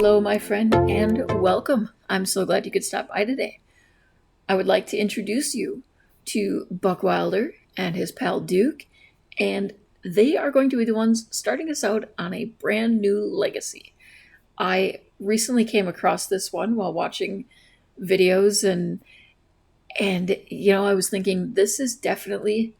Hello, my friend, and welcome. I'm so glad you could stop by today. I would like to introduce you to Buck Wilder and his pal Duke, and they are going to be the ones starting us out on a brand new legacy. I recently came across this one while watching videos and I was thinking this is definitely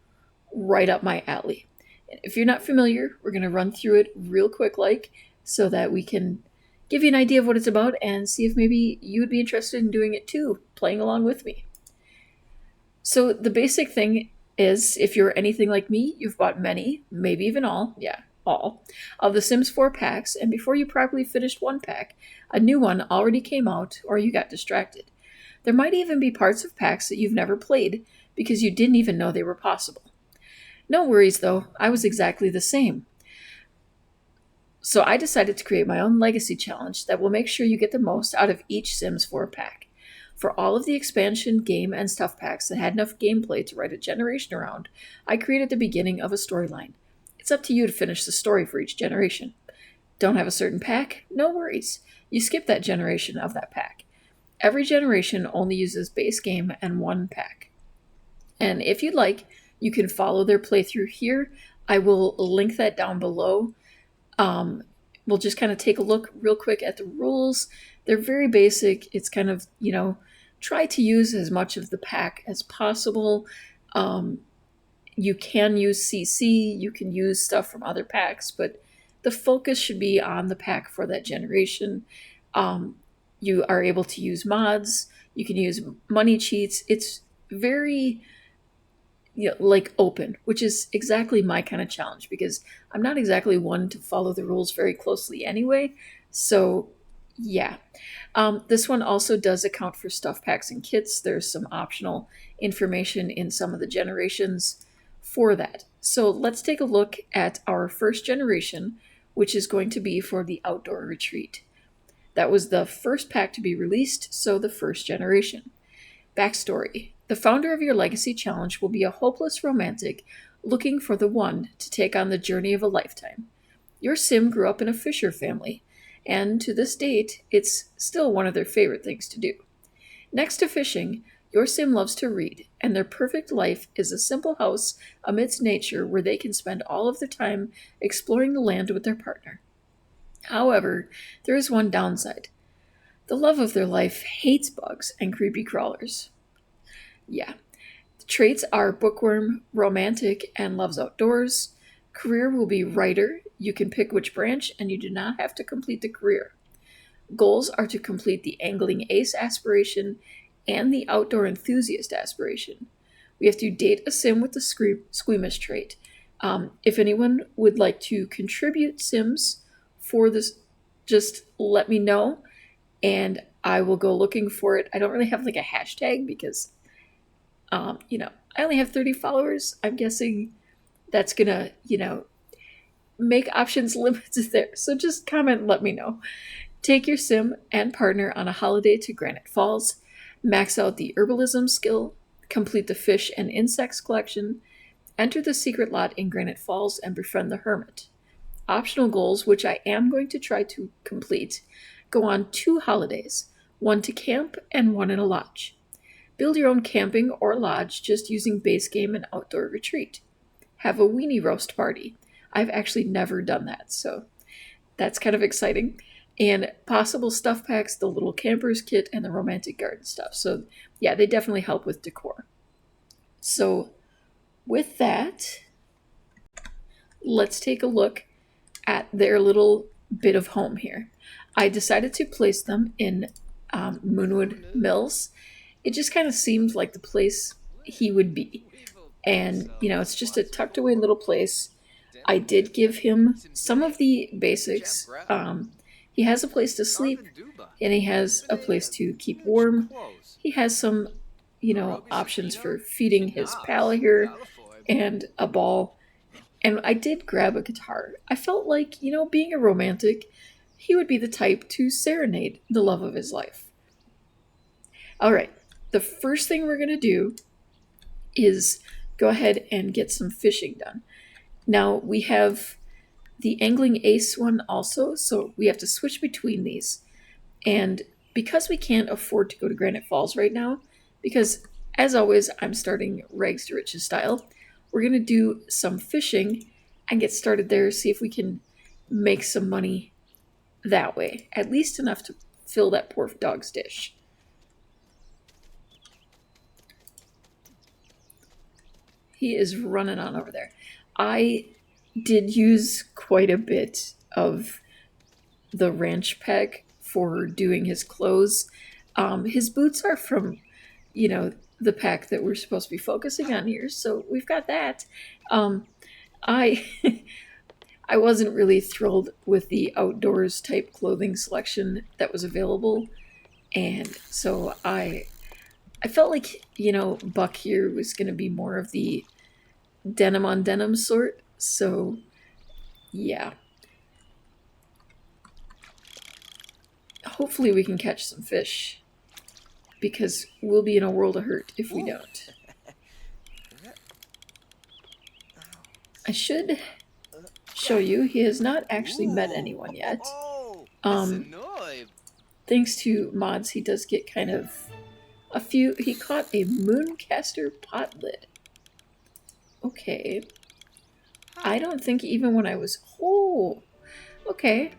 right up my alley. If you're not familiar, we're going to run through it real quick so that we can give you an idea of what it's about and see if maybe you would be interested in doing it too, playing along with me. So the basic thing is, if you're anything like me, you've bought many, maybe even all of the Sims 4 packs, and before you properly finished one pack, a new one already came out or you got distracted. There might even be parts of packs that you've never played because you didn't even know they were possible. No worries though, I was exactly the same. So I decided to create my own legacy challenge that will make sure you get the most out of each Sims 4 pack. For all of the expansion, game, and stuff packs that had enough gameplay to write a generation around, I created the beginning of a storyline. It's up to you to finish the story for each generation. Don't have a certain pack? No worries. You skip that generation of that pack. Every generation only uses base game and one pack. And if you'd like, you can follow their playthrough here. I will link that down below. We'll just kind of take a look real quick at the rules. They're very basic. It's kind of, try to use as much of the pack as possible. You can use CC, you can use stuff from other packs, but the focus should be on the pack for that generation. You are able to use mods, you can use money cheats. It's very open, which is exactly my kind of challenge because I'm not exactly one to follow the rules very closely anyway. So yeah. This one also does account for stuff packs and kits. There's some optional information in some of the generations for that. So let's take a look at our first generation, which is going to be for the outdoor retreat. That was the first pack to be released, so the first generation. Backstory. The founder of your legacy challenge will be a hopeless romantic looking for the one to take on the journey of a lifetime. Your sim grew up in a fisher family, and to this date, it's still one of their favorite things to do. Next to fishing, your sim loves to read, and their perfect life is a simple house amidst nature where they can spend all of their time exploring the land with their partner. However, there is one downside. The love of their life hates bugs and creepy crawlers. Yeah. The traits are bookworm, romantic, and loves outdoors. Career will be writer. You can pick which branch, and you do not have to complete the career. Goals are to complete the angling ace aspiration and the outdoor enthusiast aspiration. We have to date a sim with the squeamish trait. If anyone would like to contribute sims for this, just let me know, and I will go looking for it. I don't really have a hashtag because I only have 30 followers. I'm guessing that's gonna, make options limited there. So just comment and let me know. Take your sim and partner on a holiday to Granite Falls, max out the herbalism skill, complete the fish and insects collection, enter the secret lot in Granite Falls, and befriend the hermit. Optional goals, which I am going to try to complete, go on 2 holidays, one to camp and one in a lodge. Build your own camping or lodge just using base game and outdoor retreat. Have a weenie roast party. I've actually never done that, so that's kind of exciting. And possible stuff packs, the little campers kit, and the romantic garden stuff. So yeah, they definitely help with decor. So with that, let's take a look at their little bit of home here. I decided to place them in Moonwood Mills. It just kind of seemed like the place he would be. And, it's just a tucked away little place. I did give him some of the basics. He has a place to sleep, and he has a place to keep warm. He has some, options for feeding his pal here and a ball. And I did grab a guitar. I felt like, being a romantic, he would be the type to serenade the love of his life. All right, the first thing we're going to do is go ahead and get some fishing done. Now, we have the angling ace one also, so we have to switch between these. And because we can't afford to go to Granite Falls right now, because as always, I'm starting Rags to Riches style, we're going to do some fishing and get started there, see if we can make some money that way. At least enough to fill that poor dog's dish. He is running on over there. I did use quite a bit of the ranch peg for doing his clothes. His boots are from, the pack that we're supposed to be focusing on here, so we've got that. I I wasn't really thrilled with the outdoors type clothing selection that was available, and so I felt like Buck here was going to be more of the denim on denim sort. So yeah, hopefully we can catch some fish because we'll be in a world of hurt if we don't. I should show you he has not actually met anyone yet. Thanks to mods, he does get kind of a few. He caught a Mooncaster pot lid. Okay. I don't think even when I was... Oh, okay.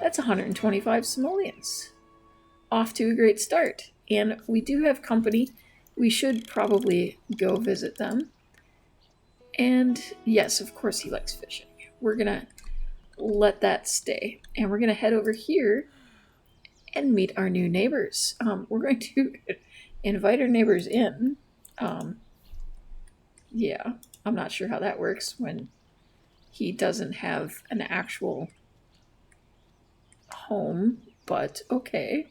That's 125 simoleons. Off to a great start. And we do have company. We should probably go visit them. And yes, of course he likes fishing. We're going to let that stay. And we're going to head over here and meet our new neighbors. We're going to invite our neighbors in. Yeah, I'm not sure how that works when he doesn't have an actual home, but okay.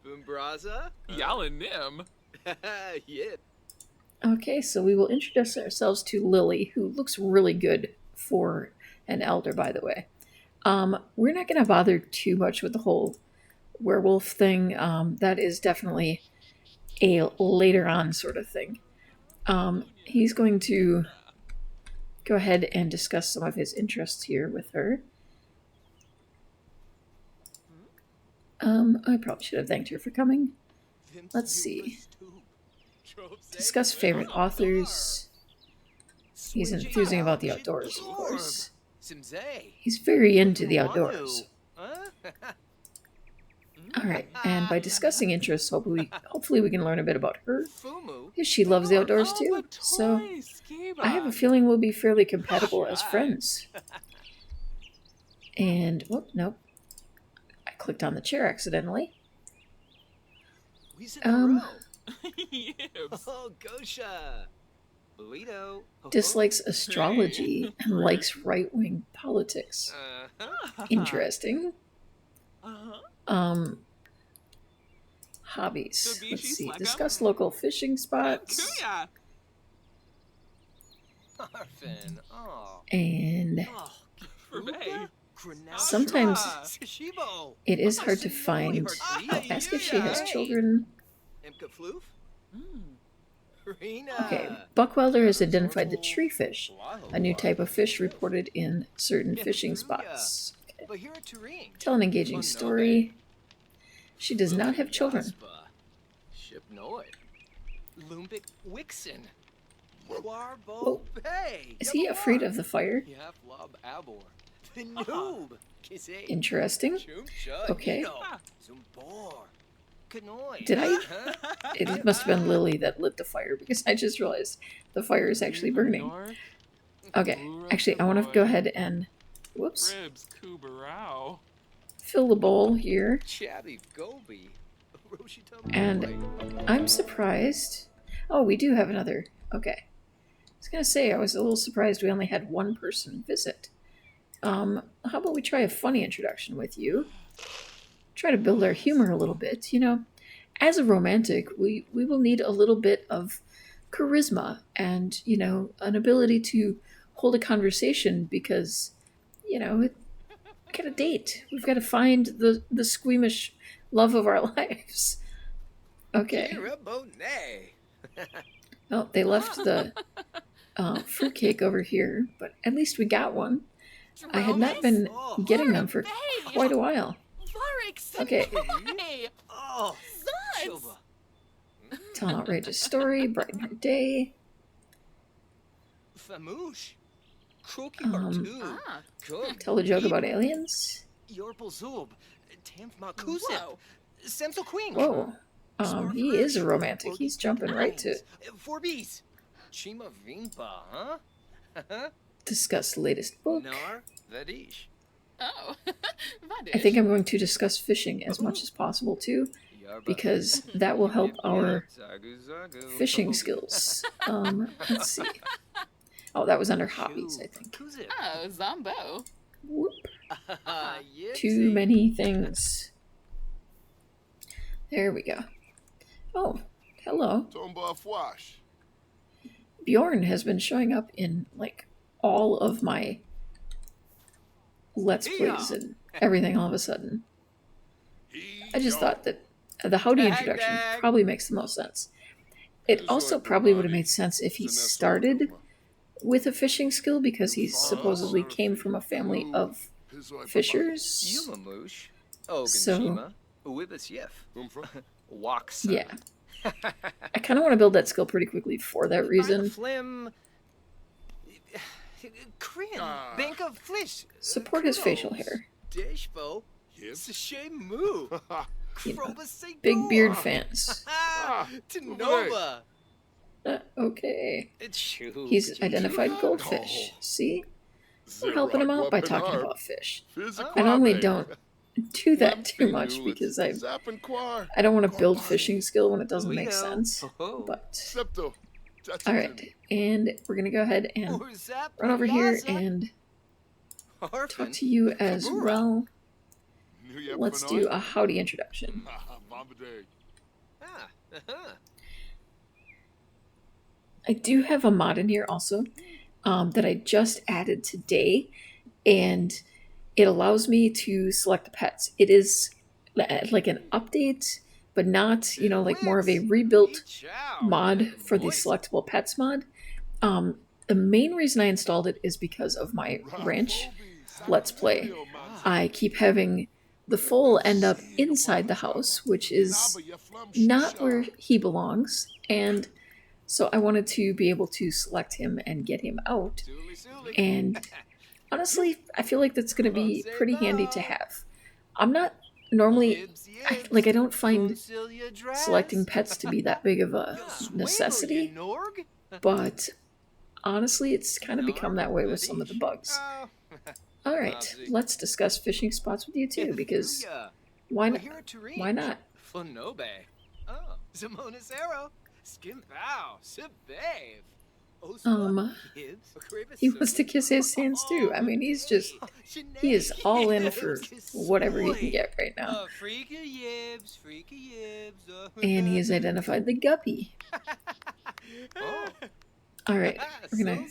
Boombraza? Yalanim. Yeah. Okay, so we will introduce ourselves to Lily, who looks really good for an elder, by the way. We're not going to bother too much with the whole werewolf thing. That is definitely a later on sort of thing. He's going to go ahead and discuss some of his interests here with her. I probably should have thanked her for coming. Let's see. Discuss favorite authors. He's enthusing about the outdoors, of course. He's very into the outdoors. Alright, and by discussing interests, hopefully we can learn a bit about her. Because she loves the outdoors too. So I have a feeling we'll be fairly compatible as friends. And, whoop, nope. I clicked on the chair accidentally. Oh, Gosha. Burrito. Dislikes astrology and likes right-wing politics. Interesting. Hobbies. Let's see. Discuss local fishing spots. And sometimes it is hard to find. I'll ask if she has children. Okay, Buckwelder has identified the tree fish, a new type of fish reported in certain fishing spots. Okay. Tell an engaging story. She does not have children. Whoa. Is he afraid of the fire? Interesting. Okay. Did I? It must have been Lily that lit the fire because I just realized the fire is actually burning. Okay, actually, I want to go ahead and, whoops, fill the bowl here. And I'm surprised. Oh, we do have another. Okay. I was going to say, I was a little surprised we only had one person visit. How about we try a funny introduction with you? Try to build our humor a little bit. As a romantic, we will need a little bit of charisma and, an ability to hold a conversation because, you know, we got a date. We've got to find the squeamish love of our lives. Okay. Kirabone. Oh, they left the fruitcake over here, but at least we got one. I had not been getting them for quite a while. Okay. Oh, Suds! Choba. Tell an outrageous story, brighten her day. Famoosh. Kroki Um, Martu. Ah. Kum. Tell a joke about aliens. Yorpal Zub. Tamf Makusip. Whoa. Semso Queen. Whoa. He is a romantic. He's jumping right to Four B's. Chima Vimpa, huh? discuss the latest book. Nar Vadish. Oh. I think I'm going to discuss fishing as much as possible too, because that will help our fishing skills. Let's see. Oh, that was under hobbies, I think. Oh, Zombo. Whoop. Yipsy. Too many things. There we go. Oh, hello. Tomba Fwash. Bjorn has been showing up in like all of my Let's Plays and everything all of a sudden. I just thought that the howdy introduction probably makes the most sense. It also probably would have made sense if he started with a fishing skill because he supposedly came from a family of fishers. Yumamush. Oh, So- Ganshima. Wibis Yef. Wax. Yeah. I kind of want to build that skill pretty quickly for that reason. Flim. Korean. Bank of Flish. Support his facial hair. Dishbo. Sashay Moo. You know, Kroba Say big beard fans. Tenova. Okay. Shoo. He's identified goldfish. See? We're helping him out by talking about fish. I normally don't do that too much because I don't want to build fishing skill when it doesn't make sense. But all right, and we're gonna go ahead and run over here and talk to you as well. Let's do a howdy introduction. I do have a mod in here also that I just added today, and it allows me to select the pets. It is like an update, but not, you know, like more of a rebuilt mod for the selectable pets mod. The main reason I installed it is because of my ranch Let's Play. I keep having the foal end up inside the house, which is not where he belongs, and so I wanted to be able to select him and get him out. And honestly, I feel like that's going to be pretty handy to have. I'm not normally, I don't find selecting pets to be that big of a necessity, but honestly, it's kind of become that way with some of the bugs. All right, let's discuss fishing spots with you too, because why not? Why not? Flanobe. Oh, Zamonacero. Skimpow. Sibave. He wants to kiss his hands too. I mean, he is all in for whatever he can get right now. And he has identified the guppy. All right, we're gonna.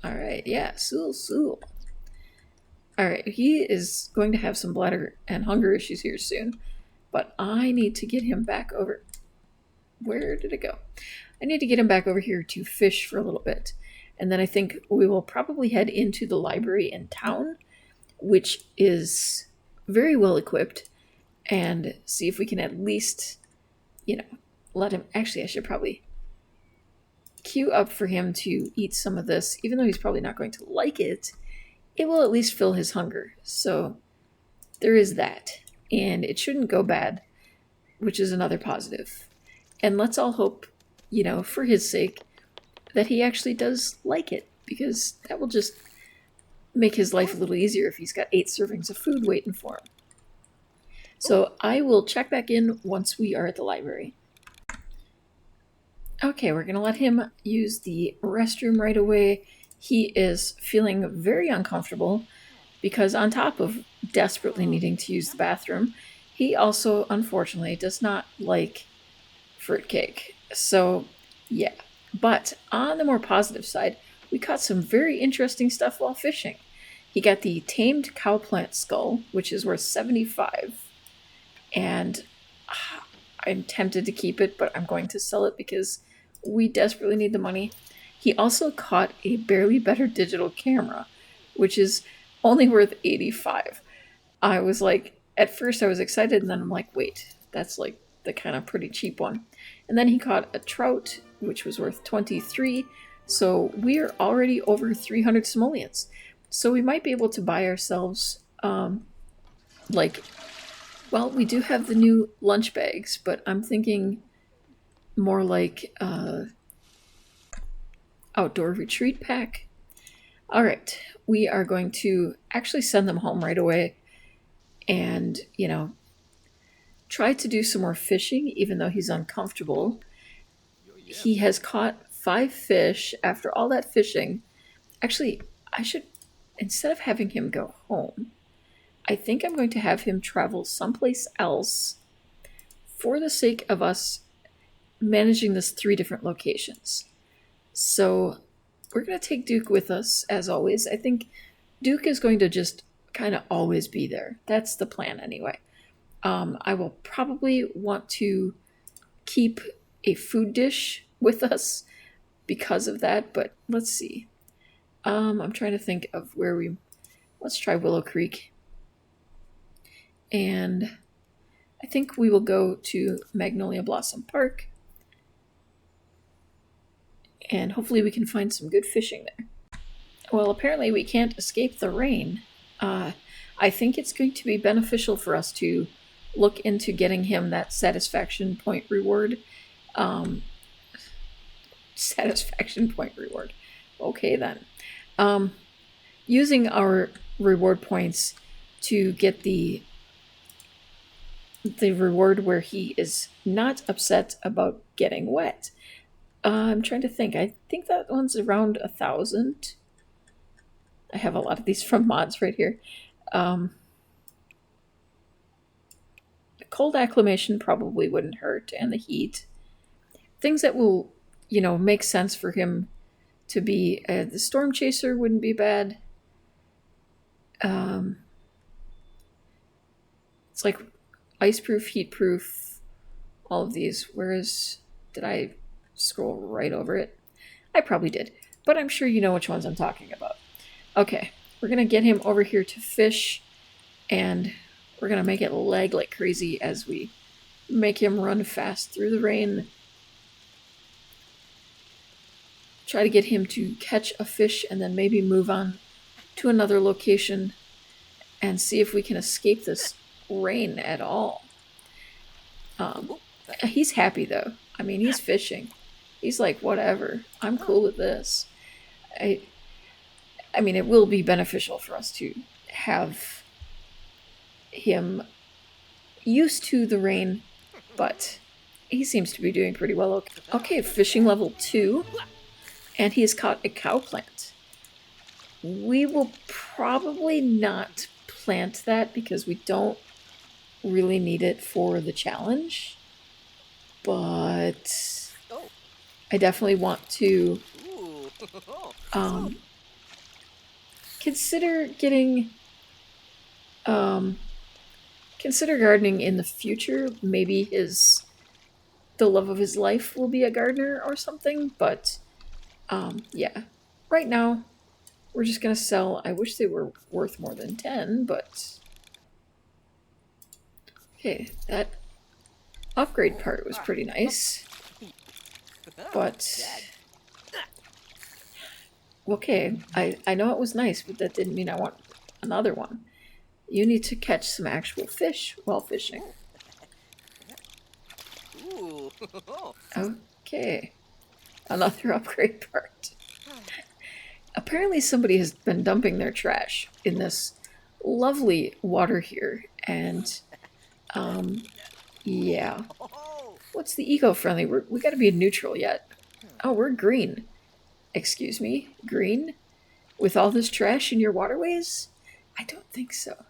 All right, yeah, Sul. All right, he is going to have some bladder and hunger issues here soon, but I need to get him back over. Where did it go? I need to get him back over here to fish for a little bit, and then I think we will probably head into the library in town, which is very well equipped, and see if we can at least, let him. Actually, I should probably queue up for him to eat some of this, even though he's probably not going to like it. It will at least fill his hunger. So there is that. And it shouldn't go bad, which is another positive. And let's all hope, for his sake, that he actually does like it, because that will just make his life a little easier if he's got 8 servings of food waiting for him. So I will check back in once we are at the library. Okay, we're going to let him use the restroom right away. He is feeling very uncomfortable because on top of desperately needing to use the bathroom, he also, unfortunately, does not like fruitcake. So, yeah. But on the more positive side, we caught some very interesting stuff while fishing. He got the tamed cowplant skull, which is worth 75, and I'm tempted to keep it, but I'm going to sell it because we desperately need the money. He also caught a barely better digital camera, which is only worth 85. I was like, at first I was excited, and then I'm like, wait, that's like the kind of pretty cheap one. And then he caught a trout, which was worth 23. So we're already over 300 simoleons. So we might be able to buy ourselves, well, we do have the new lunch bags, but I'm thinking more like outdoor retreat pack. All right, we are going to actually send them home right away and, try to do some more fishing, even though he's uncomfortable. He has caught 5 fish after all that fishing. Actually, I should, instead of having him go home, I think I'm going to have him travel someplace else for the sake of us managing this 3 different locations. So we're going to take Duke with us, as always. I think Duke is going to just kind of always be there. That's the plan anyway. I will probably want to keep a food dish with us because of that, but let's see. I'm trying to think of where let's try Willow Creek. And I think we will go to Magnolia Blossom Park. And hopefully we can find some good fishing there. Well, apparently we can't escape the rain. I think it's going to be beneficial for us to look into getting him that satisfaction point reward. Satisfaction point reward. Okay, then. Using our reward points to get the reward where he is not upset about getting wet. I'm trying to think. I think that one's around 1,000. I have a lot of these from mods right here. Cold acclimation probably wouldn't hurt, and the heat. Things that will, make sense for him to be. The Storm Chaser wouldn't be bad. It's like ice-proof, heat-proof, all of these. Did I scroll right over it? I probably did, but I'm sure you know which ones I'm talking about. Okay, we're going to get him over here to fish, and we're going to make it lag like crazy as we make him run fast through the rain. Try to get him to catch a fish and then maybe move on to another location and see if we can escape this rain at all. He's happy though. I mean, he's fishing. He's like, whatever, I'm cool with this. I mean, it will be beneficial for us to have him used to the rain, but he seems to be doing pretty well. Okay, fishing level 2, and he has caught a cow plant. We will probably not plant that because we don't really need it for the challenge, but I definitely want to consider getting consider gardening in the future. Maybe the love of his life will be a gardener or something, but yeah, right now we're just gonna sell. I wish they were worth more than 10, but okay, that upgrade part was pretty nice, but okay, I know it was nice, but that didn't mean I want another one. You need to catch some actual fish while fishing. Okay, another upgrade part. Apparently somebody has been dumping their trash in this lovely water here, and yeah. What's the eco-friendly? We gotta be neutral yet. Oh, we're green. Excuse me? Green? With all this trash in your waterways? I don't think so.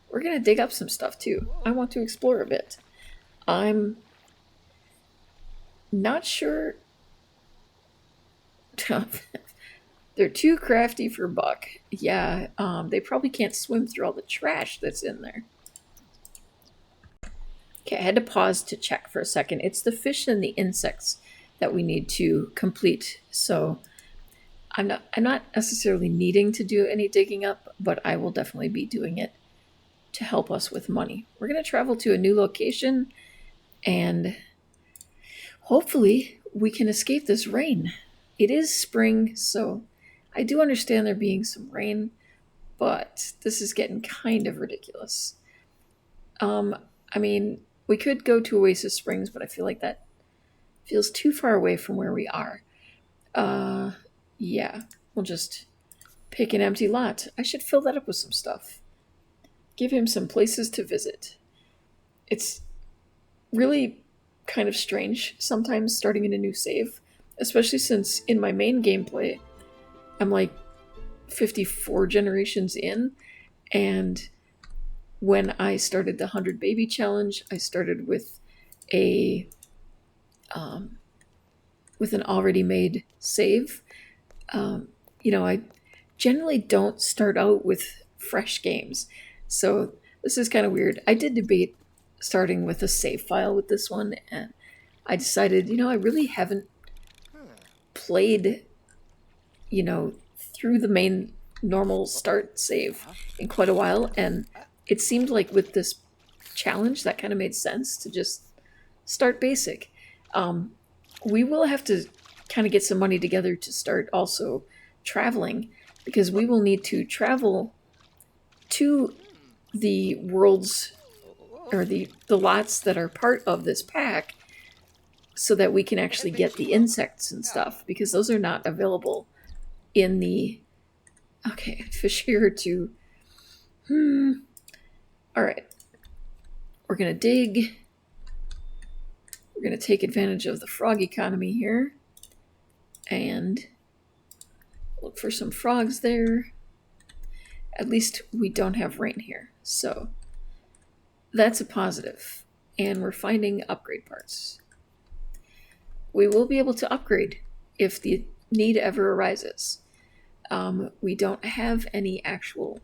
We're gonna dig up some stuff too. I want to explore a bit. I'm not sure. They're too crafty for Buck. Yeah, they probably can't swim through all the trash that's in there. Okay, I had to pause to check for a second. It's the fish and the insects that we need to complete. So I'm not necessarily needing to do any digging up, but I will definitely be doing it to help us with money. We're going to travel to a new location and hopefully we can escape this rain. It is spring, so I do understand there being some rain, but this is getting kind of ridiculous. I mean, we could go to Oasis Springs, but I feel like that feels too far away from where we are. Yeah, we'll just pick an empty lot. I should fill that up with some stuff. Give him some places to visit. It's really kind of strange sometimes starting in a new save, especially since in my main gameplay, I'm like 54 generations in, and when I started the 100 baby challenge, I started with with an already made save. I generally don't start out with fresh games, so this is kind of weird. I did debate starting with a save file with this one, and I decided, I really haven't played, through the main normal start save in quite a while, and it seemed like with this challenge that kind of made sense to just start basic. We will have to kind of get some money together to start also traveling, because we will need to travel to the worlds or the lots that are part of this pack so that we can actually get the insects and stuff, because those are not available in the fish here too. All right, we're gonna dig. We're gonna take advantage of the frog economy here and look for some frogs there. At least we don't have rain here, so that's a positive. And we're finding upgrade parts. We will be able to upgrade if the need ever arises. We don't have any actual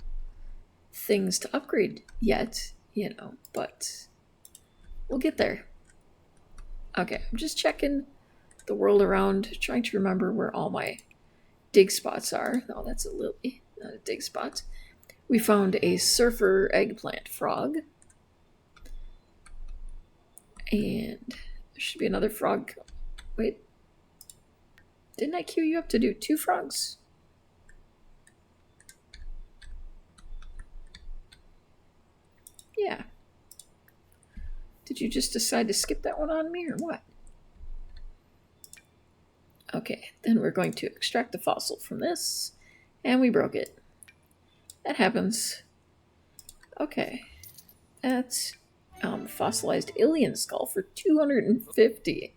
things to upgrade yet, but we'll get there. Okay, I'm just checking the world around, trying to remember where all my dig spots are. Oh, that's a lily, not a dig spot. We found a surfer eggplant frog. And there should be another frog. Wait. Didn't I queue you up to do 2 frogs? Yeah. Did you just decide to skip that one on me or what? Okay, then we're going to extract the fossil from this. And we broke it. That happens. Okay. That's fossilized alien skull for 250.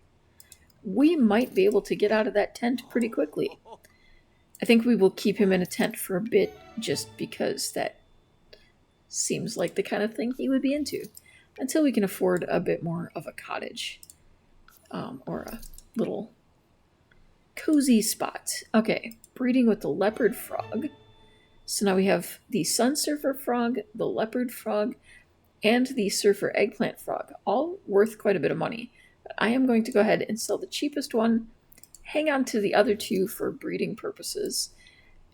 We might be able to get out of that tent pretty quickly. I think we will keep him in a tent for a bit just because that seems like the kind of thing he would be into, until we can afford a bit more of a cottage or a little cozy spot. Okay, breeding with the leopard frog. So now we have the sun surfer frog, the leopard frog, and the surfer eggplant frog, all worth quite a bit of money. But I am going to go ahead and sell the cheapest one, hang on to the other 2 for breeding purposes,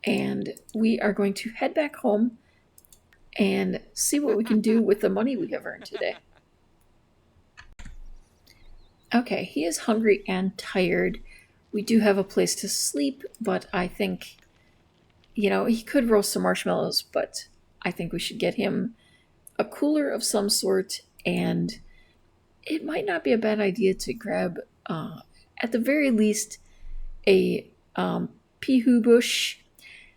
and we are going to head back home and see what we can do with the money we have earned today. Okay, he is hungry and tired. We do have a place to sleep, but I think, he could roast some marshmallows, but I think we should get him a cooler of some sort, and it might not be a bad idea to grab, at the very least, a pihu bush,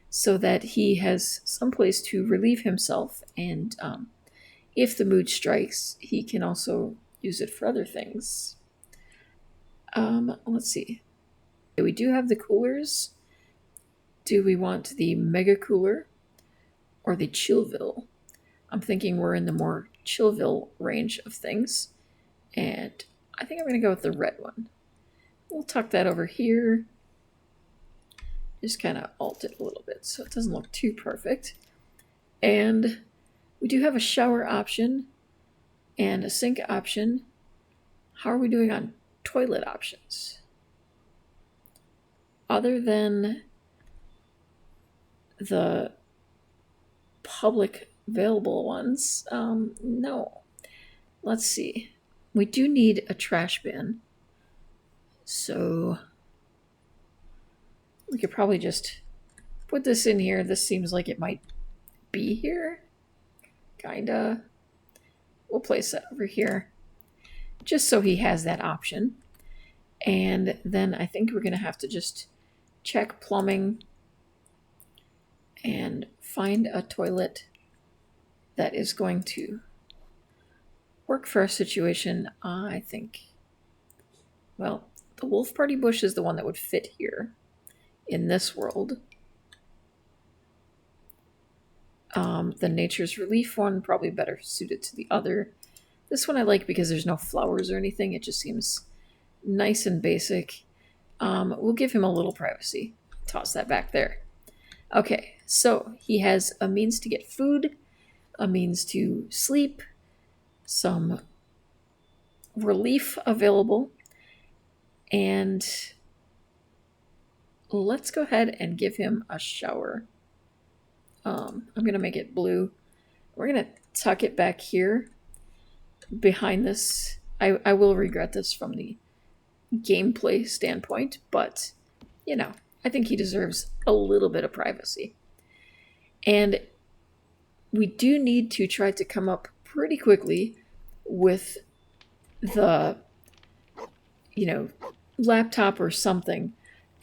so that he has some place to relieve himself, and if the mood strikes, he can also use it for other things. Let's see. We do have the coolers. Do we want the Mega Cooler or the Chillville? I'm thinking we're in the more Chillville range of things, and I think I'm going to go with the red one. We'll tuck that over here, Just kind of alt it a little bit so it doesn't look too perfect. And we do have a shower option and a sink option. How are we doing on toilet options? Other than the public available ones, no. Let's see. We do need a trash bin. So we could probably just put this in here. This seems like it might be here. Kinda. We'll place that over here just so he has that option. And then I think we're going to have to just check plumbing and find a toilet that is going to work for our situation. I think, well, the Wolf Party bush is the one that would fit here in this world. The Nature's Relief one, probably better suited to the other. This one I like because there's no flowers or anything. It just seems nice and basic. We'll give him a little privacy. Toss that back there. Okay, so he has a means to get food, a means to sleep, some relief available, and let's go ahead and give him a shower. I'm going to make it blue. We're going to tuck it back here behind this. I will regret this from the gameplay standpoint, but, you know, I think he deserves a little bit of privacy. And we do need to try to come up pretty quickly with the, you know, laptop or something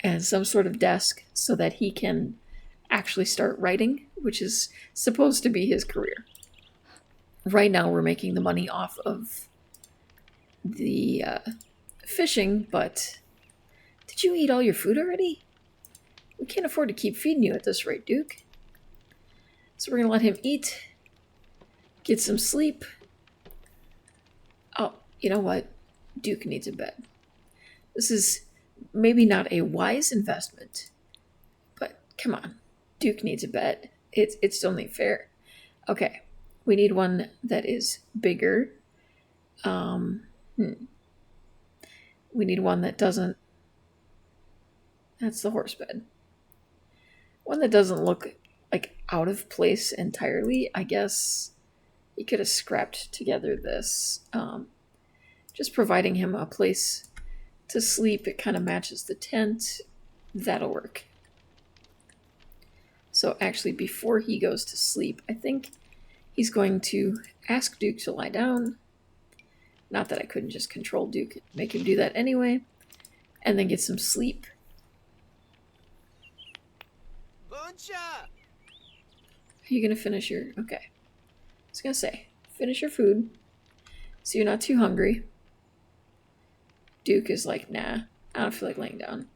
and some sort of desk so that he can actually start writing, which is supposed to be his career. Right now we're making the money off of the fishing, but did you eat all your food already? We can't afford to keep feeding you at this rate, Duke. So we're going to let him eat, get some sleep. Oh, you know what? Duke needs a bed. This is maybe not a wise investment, but come on. Duke needs a bed. It's only fair. Okay, we need one that is bigger. We need one that doesn't... That's the horse bed. One that doesn't look like out of place entirely. I guess he could have scrapped together this. Just providing him a place to sleep. It kind of matches the tent. That'll work. So actually, before he goes to sleep, I think he's going to ask Duke to lie down. Not that I couldn't just control Duke, make him do that anyway. And then get some sleep. Buncha! Are you going to finish your... Okay. I was going to say, finish your food so you're not too hungry. Duke is like, nah, I don't feel like laying down.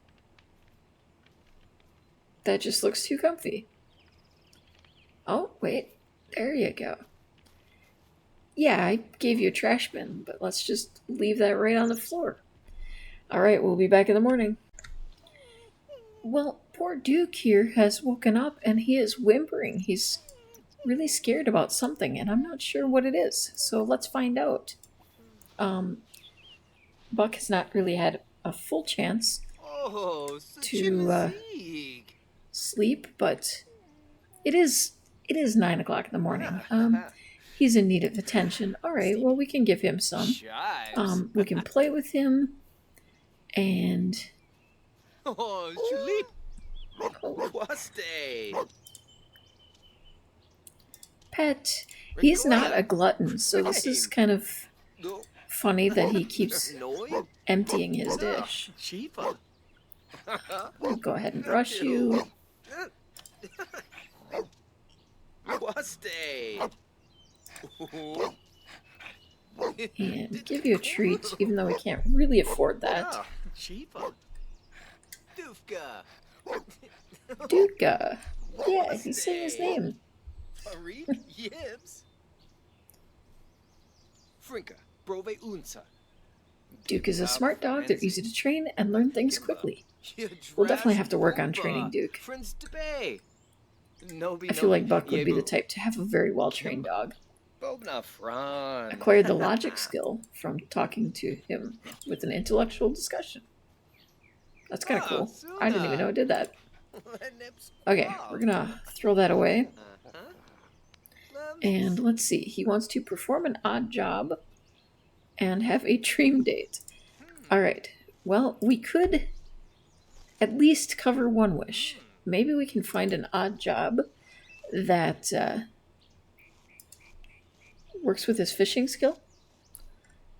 That just looks too comfy. Oh, wait. There you go. Yeah, I gave you a trash bin, but let's just leave that right on the floor. Alright, we'll be back in the morning. Well, poor Duke here has woken up and he is whimpering. He's really scared about something, and I'm not sure what it is. So let's find out. Buck has not really had a full chance to sleep, but it is 9 o'clock in the morning. He's in need of attention. All right, well, we can give him some. We can play with him, and... Oh, sleep. Quaste. Pet, he's not a glutton, so this is kind of funny that he keeps emptying his dish. We'll go ahead and brush you. And give you a treat, even though we can't really afford that. Duka. Yeah, he's saying his name. Frinka, Brove Unsa. Duke is a smart dog. They're easy to train and learn things quickly. We'll definitely have to work on training Duke. Friends to bay. I feel like Buck would be the type to have a very well-trained dog. Acquired the logic skill from talking to him with an intellectual discussion. That's kind of cool. I didn't even know it did that. Okay, we're gonna throw that away. And let's see. He wants to perform an odd job and have a dream date. Alright. Well, we could at least cover one wish. Maybe we can find an odd job that works with his fishing skill.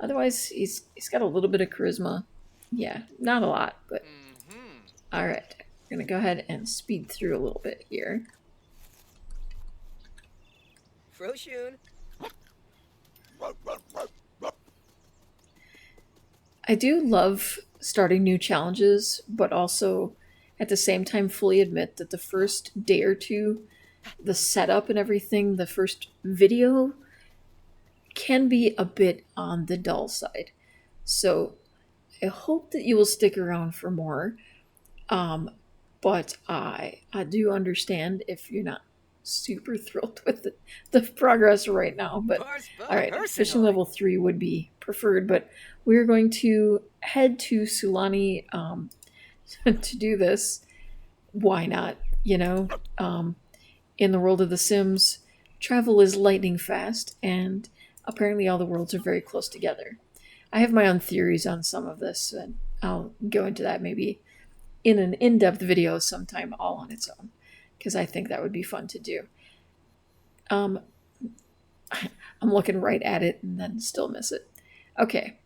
Otherwise, he's got a little bit of charisma. Yeah, not a lot, but... Alright, we're going to go ahead and speed through a little bit here. Froshun. I do love starting new challenges, but also at the same time fully admit that the first day or two, the setup and everything, the first video can be a bit on the dull side. So I hope that you will stick around for more. But I do understand if you're not super thrilled with the progress right now. But all right, fishing level 3 would be preferred. But we're going to head to Sulani to do this. Why not? You know, in the world of The Sims, travel is lightning fast, and apparently all the worlds are very close together. I have my own theories on some of this, and I'll go into that maybe in an in-depth video sometime all on its own, because I think that would be fun to do. I'm looking right at it and then still miss it. Okay.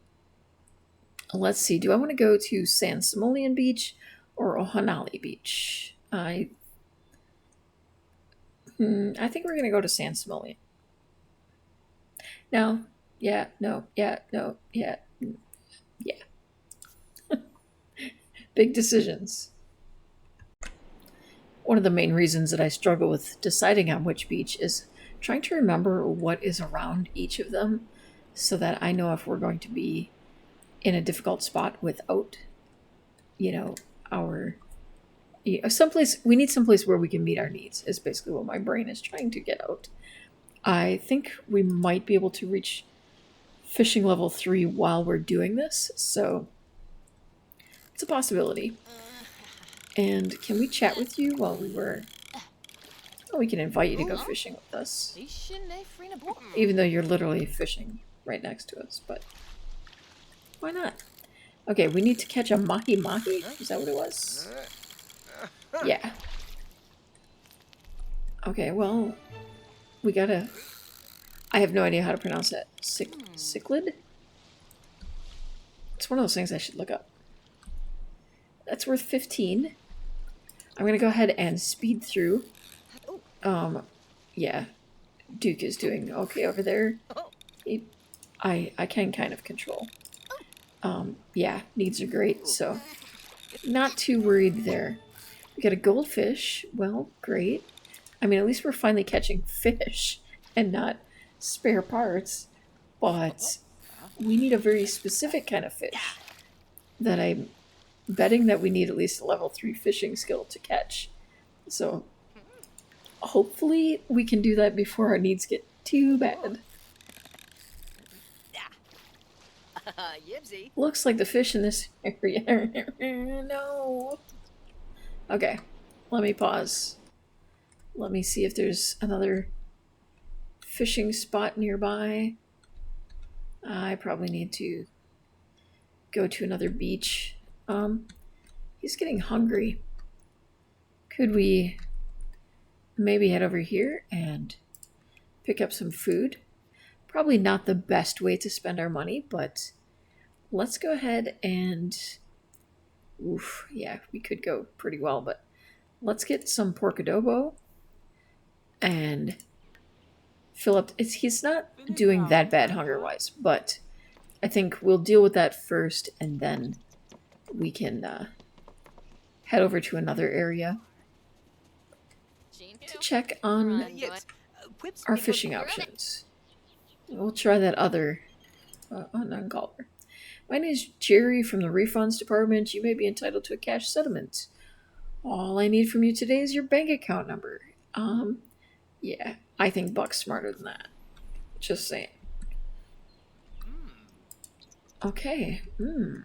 Let's see. Do I want to go to San Simonian Beach or Ohanali Beach? I think we're going to go to San Simonian. No. Yeah. No. Yeah. No. Yeah. Yeah. Big decisions. One of the main reasons that I struggle with deciding on which beach is trying to remember what is around each of them so that I know if we're going to be in a difficult spot without, you know, someplace, we need someplace where we can meet our needs is basically what my brain is trying to get out. I think we might be able to reach fishing level 3 while we're doing this, so it's a possibility. And can we chat with you while we were... Oh, we can invite you to go fishing with us. Even though you're literally fishing right next to us, but why not? Okay, we need to catch a mahi-mahi. Is that what it was? Yeah. Okay, well, we gotta... I have no idea how to pronounce that. Cichlid? It's one of those things I should look up. That's worth 15. I'm gonna go ahead and speed through. Yeah. Duke is doing okay over there. I can kind of control. Yeah, needs are great, so not too worried there. We got a goldfish. Well, great. I mean, at least we're finally catching fish and not spare parts. But we need a very specific kind of fish that I'm betting that we need at least a level 3 fishing skill to catch. So hopefully we can do that before our needs get too bad. Looks like the fish in this area. No. Okay, let me pause. Let me see if there's another fishing spot nearby. I probably need to go to another beach. He's getting hungry. Could we maybe head over here and pick up some food? Probably not the best way to spend our money, but let's go ahead and... Oof, yeah, we could go pretty well, but let's get some pork adobo and fill up... He's not doing that bad hunger-wise, but I think we'll deal with that first, and then we can head over to another area to check on our fishing options. We'll try that other non-caller. My name is Jerry from the refunds department. You may be entitled to a cash settlement. All I need from you today is your bank account number. Yeah, I think Buck's smarter than that. Just saying. Okay. Do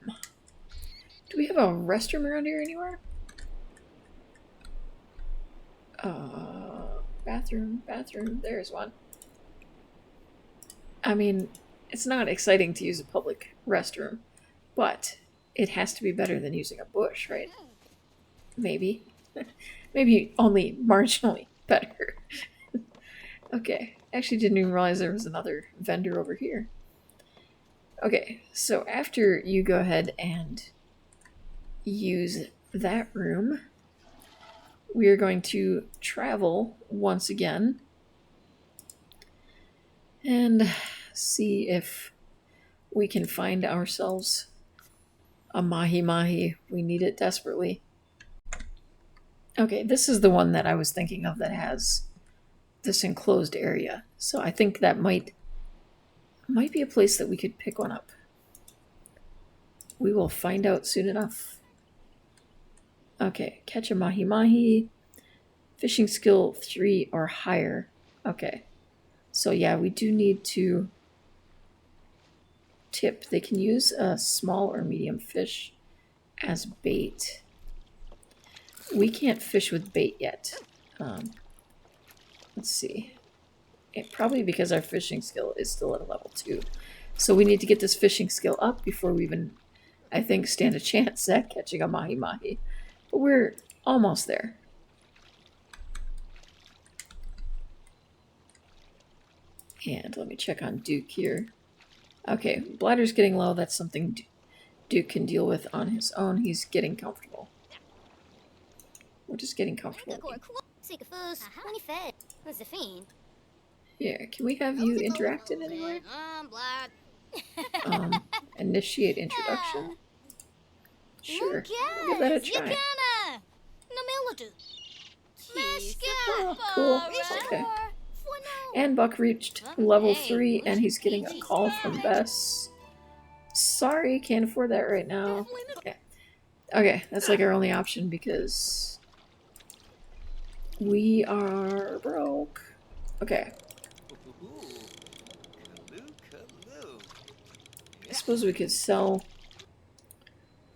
we have a restroom around here anywhere? Bathroom. There's one. I mean, it's not exciting to use a public restroom, but it has to be better than using a bush, right? Maybe. Maybe only marginally better. Okay. Actually didn't even realize there was another vendor over here. Okay, so after you go ahead and use that room, we are going to travel once again and see if we can find ourselves a mahi-mahi. We need it desperately. Okay, this is the one that I was thinking of that has this enclosed area. So I think that might be a place that we could pick one up. We will find out soon enough. Okay, catch a mahi-mahi. Fishing skill 3 or higher. Okay. So yeah, we do need to tip. They can use a small or medium fish as bait. We can't fish with bait yet. Let's see. Probably because our fishing skill is still at a level 2. So we need to get this fishing skill up before we even, I think, stand a chance at catching a mahi-mahi. But we're almost there. And let me check on Duke here. Okay, bladder's getting low. That's something Duke can deal with on his own. He's getting comfortable. We're just getting comfortable. Yeah, can we have you interact in any way? Initiate introduction? Sure, we'll give that a try. Oh, cool. Okay. And Buck reached level 3 and he's getting a call from Bess. Sorry, can't afford that right now. Okay, that's like our only option because we are broke. Okay. I suppose we could sell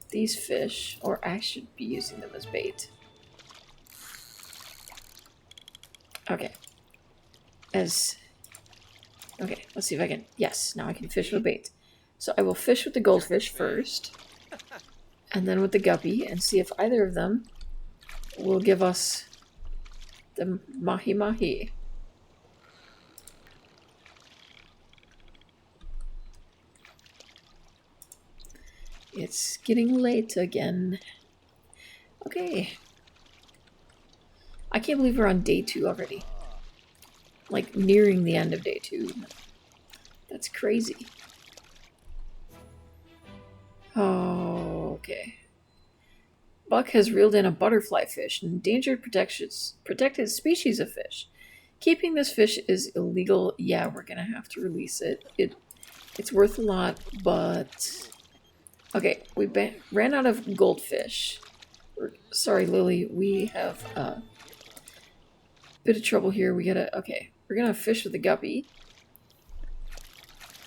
these fish, or I should be using them as bait. Okay. Okay, let's see if I can. Yes, now I can fish with bait. So I will fish with the goldfish first, and then with the guppy, and see if either of them will give us the mahi-mahi. It's getting late again. Okay. I can't believe we're on day 2 already. Like, nearing the end of day 2. That's crazy. Oh, okay. Buck has reeled in a butterfly fish, an endangered protected species of fish. Keeping this fish is illegal. Yeah, we're gonna have to release it. It's worth a lot, but... Okay, we ran out of goldfish. Sorry, Lily, we have a bit of trouble here. We gotta... Okay, we're gonna fish with the guppy.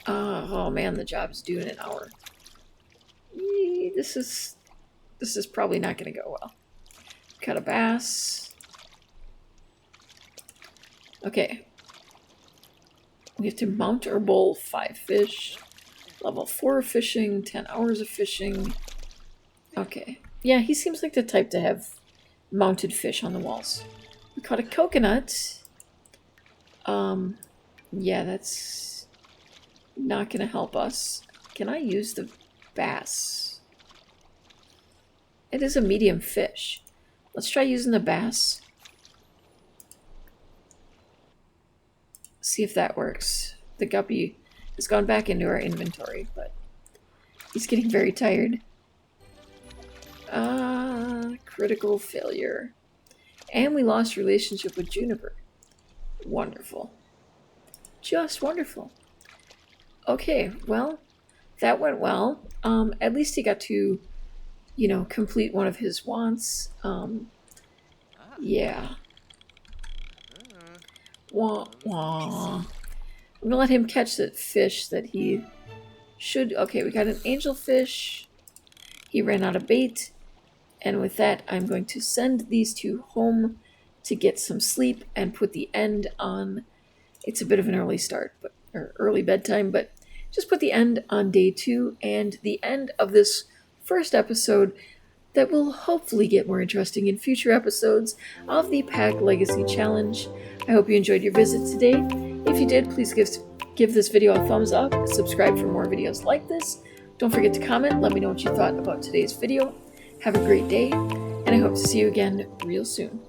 Oh man, the job's due in an hour. This is probably not gonna go well. Cut a bass. Okay. We have to mount or bowl 5 fish. Level 4 of fishing, 10 hours of fishing. Okay. Yeah, he seems like the type to have mounted fish on the walls. We caught a coconut. Yeah, that's not gonna help us. Can I use the bass? It is a medium fish. Let's try using the bass. See if that works. The guppy has gone back into our inventory, but he's getting very tired. Critical failure. And we lost relationship with Juniper. Wonderful. Just wonderful. Okay, well, that went well. At least he got to, complete one of his wants. Ah. Yeah. Uh, Wah, wah. I'm gonna let him catch that fish that he should. Okay, we got an angelfish. He ran out of bait. And with that, I'm going to send these two home to get some sleep and put the end on. It's a bit of an early start, or early bedtime, but just put the end on day 2 and the end of this first episode that will hopefully get more interesting in future episodes of the Pack Legacy Challenge. I hope you enjoyed your visit today. If you did, please give this video a thumbs up, subscribe for more videos like this. Don't forget to comment, let me know what you thought about today's video. Have a great day, and I hope to see you again real soon.